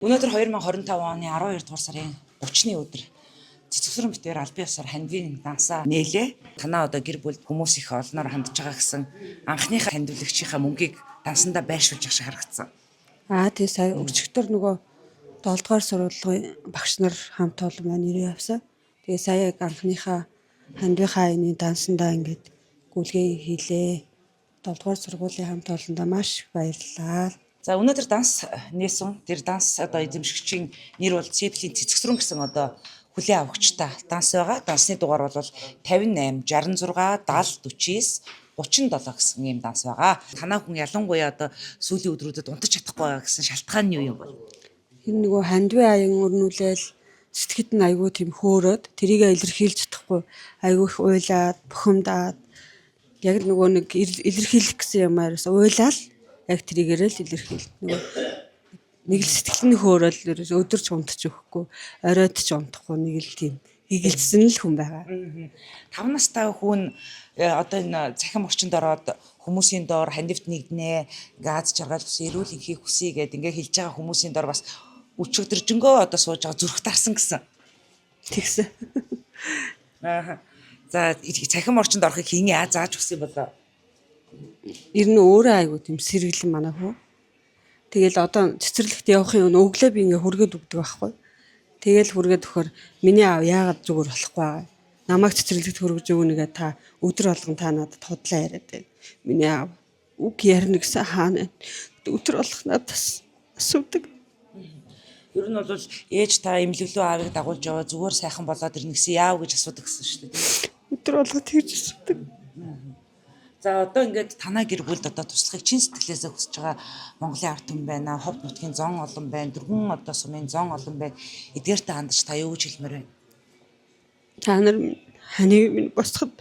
Өнөөдөр 2025 оны 12 дугаар сарын 30-ны өдөр цэцгсүрэн битээр албан ёсоор хандивын дансаа нээлээ. Танаа одоо гэр бүл хүмүүс их олноор хандж байгаа гэсэн анхныхаа хандивлагчийнхаа мөнгийг дансандаа байршуулж ах шиг харагдсан. Тэгээ сая өчигдөр нөгөө 7 дугаар сургуулийн багш нар хамт олон маань ирээ явсан. Тэгээ сая яг анхныхаа хандивынхаа энэ дансандаа ингээд гүйлгээ хийлээ. 7 дугаар сургуулийн хамт олондоо маш их баярлалаа. За өнөөдөр данс нээсэн. Тэр данс одоо эзэмшигчийн нэр бол Цэплийн цэцгсүрэн гэсэн одоо хүлээн авагчтай данс байгаа. Дансны дугаар бол 58, 66, 70, 49, 37 гэсэн ийм данс байгаа. Танаа хүн ялангуяа одоо сүүлийн өдрүүдэд унтаж чадахгүй байгаа гэсэн шалтгаан нь юу юм бол? Энэ нөгөө хандивын аян өрнүүлэл сэтгэхэд нь айгүй тийм хөөрөөд тэрийг илэрхийлж чадахгүй айгүй их уйлаад бухимдаад яг нөгөө нэг илэрхийлэх гэсэн юмараас уйлаад яг тэрийгээрээ л илэрхийл. Нөгөө нэг л сэтгэл нь хөөрөөл өдөрч унтаж өгөхгүй, оройд ч унтахгүй нэг л тийм игэлцсэн л хүн байгаа. 5 настай хүн одоо энэ цахим орчинд ороод хүмүүсийн доор хандивт нэгднэ, газ жаргал хүсээ, эрүүл энхийг хүсье гэд ингээ хэлж байгаа хүмүүсийн доор бас өчигдөржөнгөө одоо сууж байгаа зүрх тарсан гэсэн. Тэгсэн. За цахим орчинд орохыг хин зааж өгсөн болоо. Ер нь өөрөө айгуу тийм сэргэлэн манай хөө. Тэгэл одоо цэцэрлэгт явахын өглөө би ингээ хүргээд өгдөг байхгүй. Тэгэл хүргээд өгөхөр миний аав яагаад зүгээр болохгүй байгаа. Намайг цэцэрлэгт хүргэж өгнөгээ та өдөр болгон та надад худлаа яриад байна. Миний аав үг ярина гэсэн хаана өдөр болох надаас асуудаг. Ер нь бол ээж та эмнэлглүү аавыг дагуулж яваа зүгээр сайхан болоод ирнэ гэсэн яав гэж асуудаг гэсэн шүү дээ. Өдөр болгоо тэгж асуудаг. За одоо ингээд танаа гэр бүлд одоо туслахыг чин сэтгэлээсээ хүсэж байгаа Монголын ард түмэн байна, ховд нутгийн зон олон байна, дөрвөн одоо сумын зон олон байна. Эдгээртэй хандаж та юу гэж хэлмээр байна? Та нар ханыг минь босоход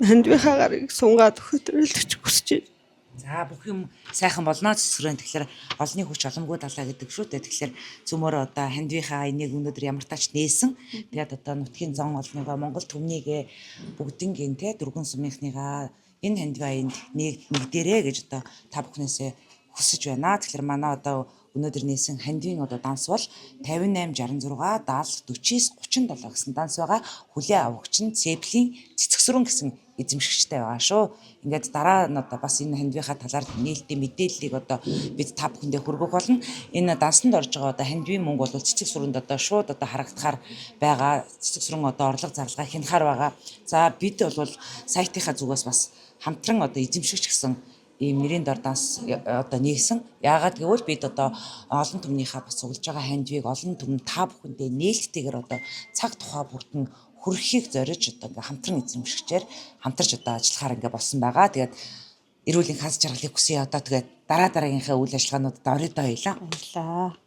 хандвийнхаа гарыг сунгаад хөтрөлдөж хүсэж байна. За бүх юм сайхан болно цэцгэрэн. Тэгэхээр олонний хүч оломгүй далаа гэдэг шүү дээ. Тэгэхээр цөмөр одоо хандвийнхаа энийг өнөөдөр ямар тач нээсэн. Тэгээд одоо нутгийн зон олныгаа Монгол түмнийгээ бүгднгийн те дөрвөн сумынхныгаа энэ хандвийн аянд нэгдэрээ гэж одоо та бүхнээсээ хүсэж байна. Тэгэхээр манай одоо өнөөдөр нээсэн хандвийн одоо данс бол 58, 66, 70, 49, 37 гэсэн данс байгаа. Хүлээн авагч нь Цэплийн цэцгсүрэн гэсэн эзэмшигчтэй байгаа шүү. Ингээд дараа нь одоо бас энэ хандвийнхаа талаар нээлттэй мэдээллийг одоо бид та бүхэндээ хүргэх болно. Энэ дансанд орж байгаа одоо хандвийн мөнгө бол цэцгсүрэнд одоо шууд одоо харагдахаар байгаа. Цэцгсүрэн одоо орлого зарлага хянахаар байгаа. За бид бол сайтынхаа зүгээс бас хамтран одоо эзэмшигч гэсэн ийм нэрийн дор данс одоо нээсэн. Яагаад гэвэл бид одоо олон түмнийхээ бас цуглаж байгаа хандвийг олон түмэн та бүхэндээ нээлттэйгээр одоо цаг тухай бүртэн хүрхийг зориж одоо ингээм хамтран эзэмшигчээр хамтарч одоо ажиллахаар ингээ болсон байгаа. Тэгээд эрүүл энх хаз жаргалыг хүсье одоо тэгээд дараагийнхаа үйл ажиллагаануудад оройдоо баялаа. Баярлалаа.